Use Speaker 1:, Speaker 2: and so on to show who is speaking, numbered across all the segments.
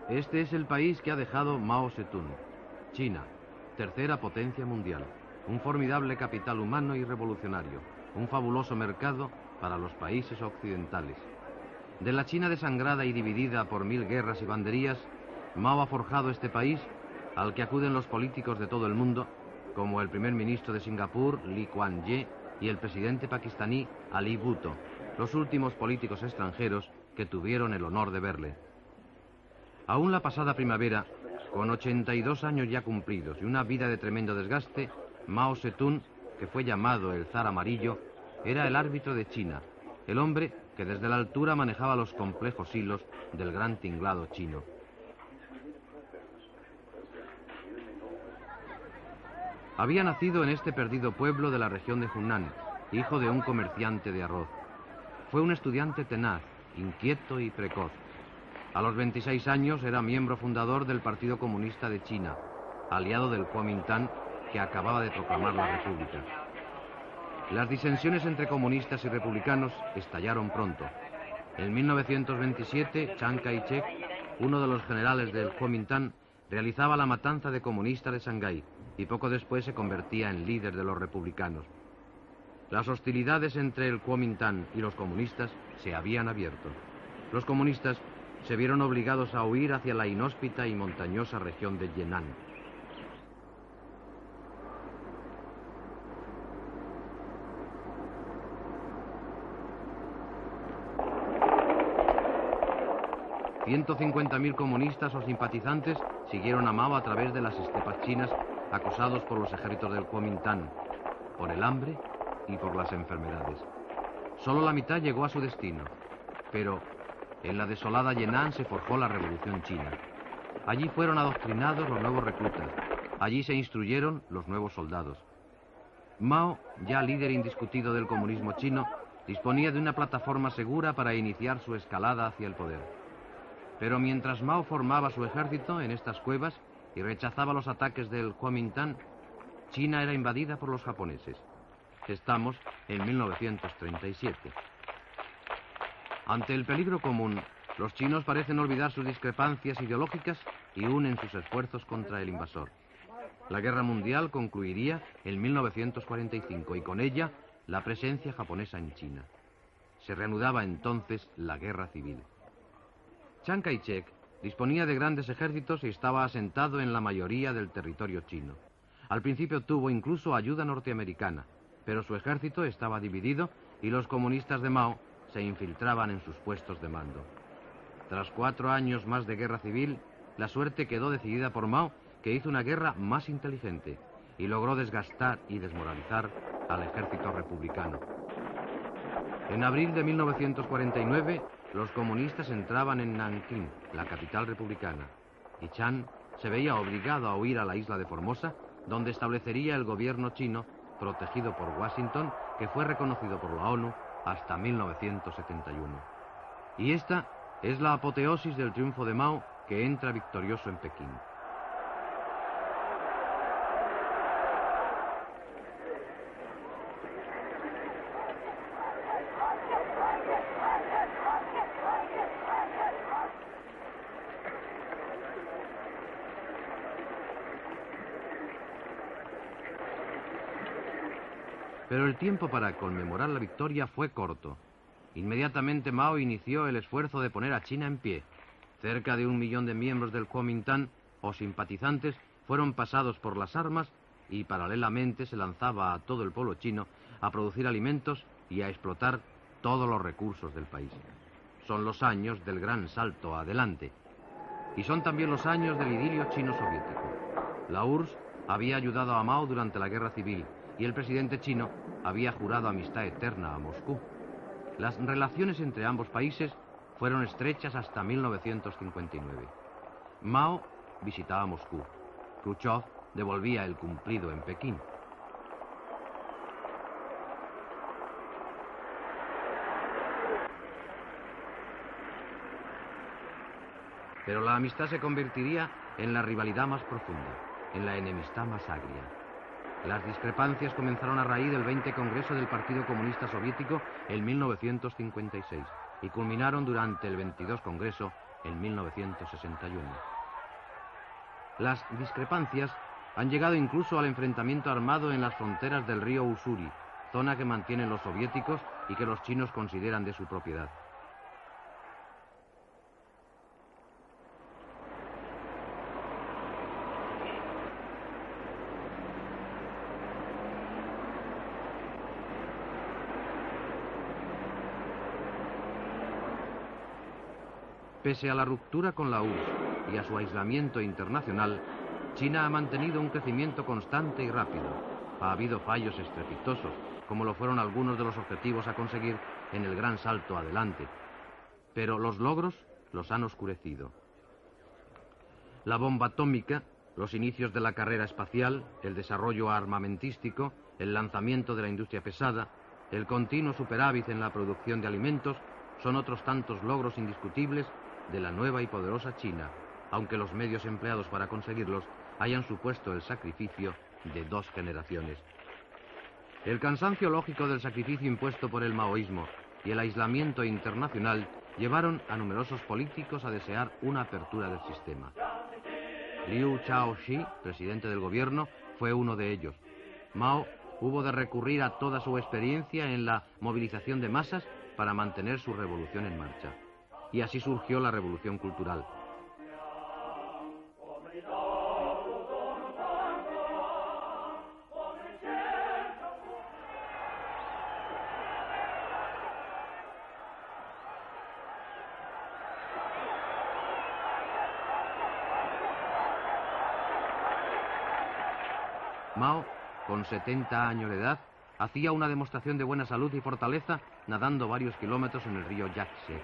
Speaker 1: Este es el país que ha dejado Mao Zedong, China, tercera potencia mundial, un formidable capital humano y revolucionario, un fabuloso mercado para los países occidentales. De la China desangrada y dividida por 1000 guerras y banderías, Mao ha forjado este país al que acuden los políticos de todo el mundo, como el primer ministro de Singapur, Lee Kuan Yew, y el presidente pakistaní, Ali Bhutto, los últimos políticos extranjeros que tuvieron el honor de verle. Aún la pasada primavera, con 82 años ya cumplidos y una vida de tremendo desgaste, Mao Zedong, que fue llamado el Zar Amarillo, era el árbitro de China, el hombre que desde la altura manejaba los complejos hilos del gran tinglado chino. Había nacido en este perdido pueblo de la región de Hunan, hijo de un comerciante de arroz. Fue un estudiante tenaz, inquieto y precoz. A los 26 años era miembro fundador del Partido Comunista de China, aliado del Kuomintang, que acababa de proclamar la República. Las disensiones entre comunistas y republicanos estallaron pronto. En 1927, Chiang Kai-shek, uno de los generales del Kuomintang, realizaba la matanza de comunistas de Shanghái y poco después se convertía en líder de los republicanos. Las hostilidades entre el Kuomintang y los comunistas se habían abierto. Los comunistas se vieron obligados a huir hacia la inhóspita y montañosa región de Yenan. ...150.000 comunistas o simpatizantes siguieron a Mao a través de las estepas chinas, acosados por los ejércitos del Kuomintang, por el hambre y por las enfermedades. Solo la mitad llegó a su destino, pero en la desolada Yenan se forjó la Revolución China. Allí fueron adoctrinados los nuevos reclutas, allí se instruyeron los nuevos soldados. Mao, ya líder indiscutido del comunismo chino, disponía de una plataforma segura para iniciar su escalada hacia el poder. Pero mientras Mao formaba su ejército en estas cuevas y rechazaba los ataques del Kuomintang, China era invadida por los japoneses. Estamos en 1937. Ante el peligro común, los chinos parecen olvidar sus discrepancias ideológicas y unen sus esfuerzos contra el invasor. La guerra mundial concluiría en 1945 y con ella la presencia japonesa en China. Se reanudaba entonces la guerra civil. Chiang Kai-shek disponía de grandes ejércitos y estaba asentado en la mayoría del territorio chino. Al principio tuvo incluso ayuda norteamericana, pero su ejército estaba dividido y los comunistas de Mao se infiltraban en sus puestos de mando. Tras 4 años más de guerra civil, la suerte quedó decidida por Mao, que hizo una guerra más inteligente y logró desgastar y desmoralizar al ejército republicano. En abril de 1949, los comunistas entraban en Nankín, la capital republicana, y Chiang se veía obligado a huir a la isla de Formosa, donde establecería el gobierno chino, protegido por Washington, que fue reconocido por la ONU hasta 1971. Y esta es la apoteosis del triunfo de Mao, que entra victorioso en Pekín. Pero el tiempo para conmemorar la victoria fue corto. Inmediatamente Mao inició el esfuerzo de poner a China en pie. Cerca de 1 millón de miembros del Kuomintang o simpatizantes fueron pasados por las armas y paralelamente se lanzaba a todo el pueblo chino a producir alimentos y a explotar todos los recursos del país. Son los años del gran salto adelante. Y son también los años del idilio chino-soviético. La URSS había ayudado a Mao durante la guerra civil y el presidente chino había jurado amistad eterna a Moscú. Las relaciones entre ambos países fueron estrechas hasta 1959. Mao visitaba Moscú. Khrushchev devolvía el cumplido en Pekín. Pero la amistad se convertiría en la rivalidad más profunda, en la enemistad más agria. Las discrepancias comenzaron a raíz del 20 Congreso del Partido Comunista Soviético en 1956 y culminaron durante el 22 Congreso en 1961. Las discrepancias han llegado incluso al enfrentamiento armado en las fronteras del río Ussuri, zona que mantienen los soviéticos y que los chinos consideran de su propiedad. Pese a la ruptura con la URSS y a su aislamiento internacional, China ha mantenido un crecimiento constante y rápido. Ha habido fallos estrepitosos, como lo fueron algunos de los objetivos a conseguir en el gran salto adelante. Pero los logros los han oscurecido. La bomba atómica, los inicios de la carrera espacial, el desarrollo armamentístico, el lanzamiento de la industria pesada, el continuo superávit en la producción de alimentos, son otros tantos logros indiscutibles de la nueva y poderosa China, aunque los medios empleados para conseguirlos hayan supuesto el sacrificio de 2 generaciones. El cansancio lógico del sacrificio impuesto por el maoísmo y el aislamiento internacional llevaron a numerosos políticos a desear una apertura del sistema. Liu Shaoxi, presidente del gobierno, fue uno de ellos. Mao hubo de recurrir a toda su experiencia en la movilización de masas para mantener su revolución en marcha. Y así surgió la revolución cultural. Mao, con 70 años de edad, hacía una demostración de buena salud y fortaleza nadando varios kilómetros en el río Yangtze.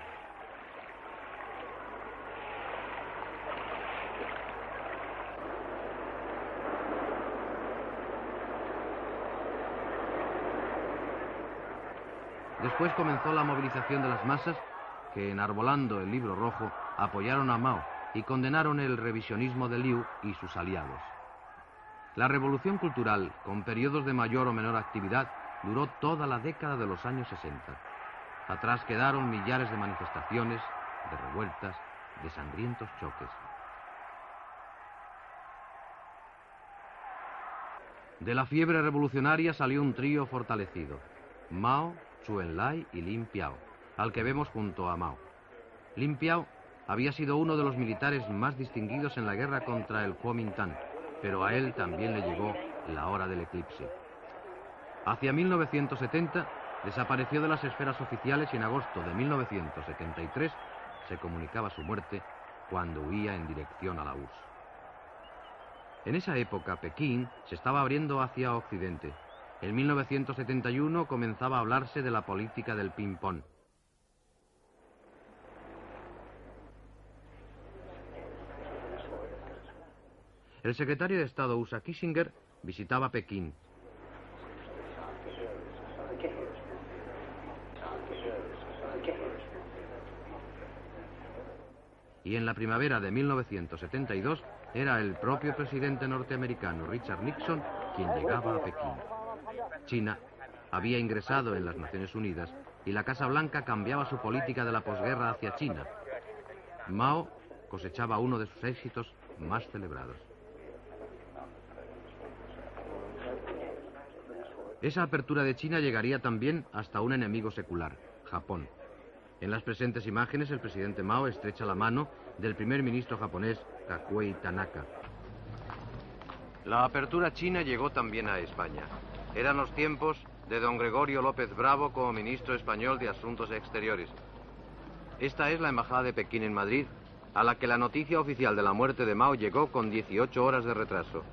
Speaker 1: Después comenzó la movilización de las masas que, enarbolando el libro rojo, apoyaron a Mao y condenaron el revisionismo de Liu y sus aliados. La revolución cultural, con periodos de mayor o menor actividad, duró toda la década de los años 60. Atrás quedaron millares de manifestaciones, de revueltas, de sangrientos choques. De la fiebre revolucionaria salió un trío fortalecido: Mao, Zhou Enlai y Lin Piao, al que vemos junto a Mao. Lin Piao había sido uno de los militares más distinguidos en la guerra contra el Kuomintang, pero a él también le llegó la hora del eclipse. Hacia 1970 desapareció de las esferas oficiales y en agosto de 1973 se comunicaba su muerte cuando huía en dirección a la URSS. En esa época Pekín se estaba abriendo hacia Occidente. En 1971 comenzaba a hablarse de la política del ping-pong. El secretario de Estado USA Kissinger visitaba Pekín. Y en la primavera de 1972 era el propio presidente norteamericano Richard Nixon quien llegaba a Pekín. China había ingresado en las Naciones Unidas y la Casa Blanca cambiaba su política de la posguerra hacia China. Mao cosechaba uno de sus éxitos más celebrados. Esa apertura de China llegaría también hasta un enemigo secular, Japón. En las presentes imágenes, el presidente Mao estrecha la mano del primer ministro japonés, Kakuei Tanaka. La apertura china llegó también a España. Eran los tiempos de don Gregorio López Bravo como ministro español de Asuntos Exteriores. Esta es la embajada de Pekín en Madrid, a la que la noticia oficial de la muerte de Mao llegó con 18 horas de retraso.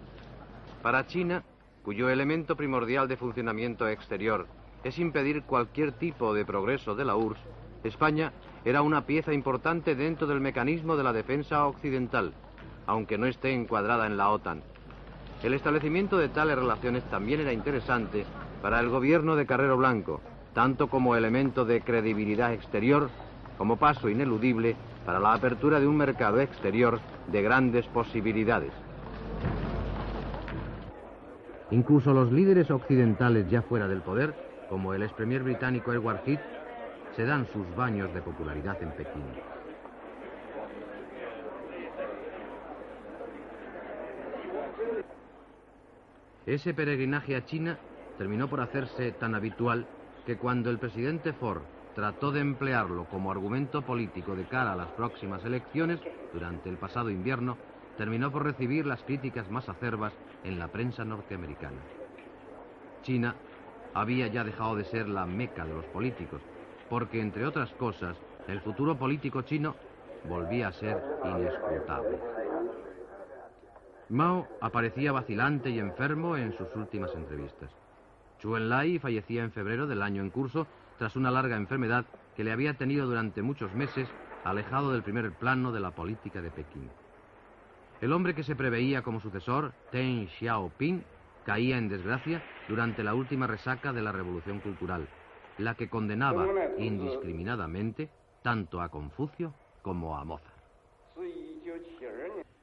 Speaker 1: Para China, cuyo elemento primordial de funcionamiento exterior es impedir cualquier tipo de progreso de la URSS, España era una pieza importante dentro del mecanismo de la defensa occidental, aunque no esté encuadrada en la OTAN. El establecimiento de tales relaciones también era interesante para el gobierno de Carrero Blanco, tanto como elemento de credibilidad exterior, como paso ineludible para la apertura de un mercado exterior de grandes posibilidades. Incluso los líderes occidentales ya fuera del poder, como el ex premier británico Edward Heath, se dan sus baños de popularidad en Pekín. Ese peregrinaje a China terminó por hacerse tan habitual que cuando el presidente Ford trató de emplearlo como argumento político de cara a las próximas elecciones durante el pasado invierno, terminó por recibir las críticas más acerbas en la prensa norteamericana. China había ya dejado de ser la meca de los políticos, porque, entre otras cosas, el futuro político chino volvía a ser inescrutable. Mao aparecía vacilante y enfermo en sus últimas entrevistas. Zhou Enlai fallecía en febrero del año en curso tras una larga enfermedad que le había tenido durante muchos meses alejado del primer plano de la política de Pekín. El hombre que se preveía como sucesor, Deng Xiaoping, caía en desgracia durante la última resaca de la Revolución Cultural, la que condenaba indiscriminadamente tanto a Confucio como a Mozart.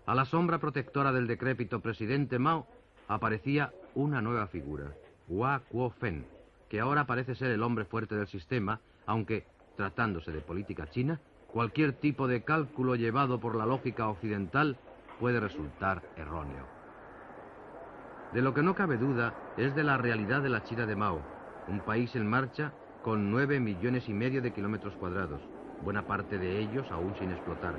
Speaker 1: A la sombra protectora del decrépito presidente Mao aparecía una nueva figura, Hua Kuo-fen, que ahora parece ser el hombre fuerte del sistema, aunque, tratándose de política china, cualquier tipo de cálculo llevado por la lógica occidental puede resultar erróneo. De lo que no cabe duda es de la realidad de la China de Mao, un país en marcha con 9,5 millones de kilómetros cuadrados, buena parte de ellos aún sin explotar,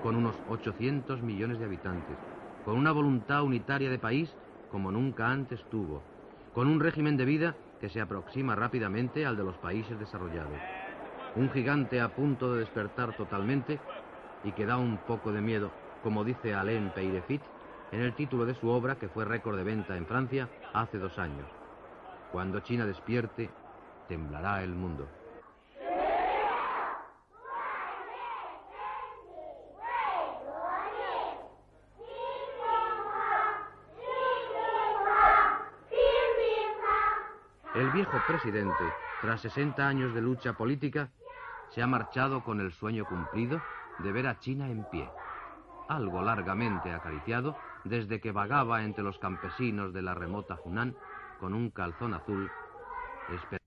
Speaker 1: con unos 800 millones de habitantes, con una voluntad unitaria de país como nunca antes tuvo, con un régimen de vida que se aproxima rápidamente al de los países desarrollados. Un gigante a punto de despertar totalmente y que da un poco de miedo, como dice Alain Peirefit en el título de su obra que fue récord de venta en Francia hace 2 años. Cuando China despierte, temblará el mundo. El viejo presidente, tras 60 años de lucha política, se ha marchado con el sueño cumplido de ver a China en pie, algo largamente acariciado desde que vagaba entre los campesinos de la remota Hunan con un calzón azul, esperando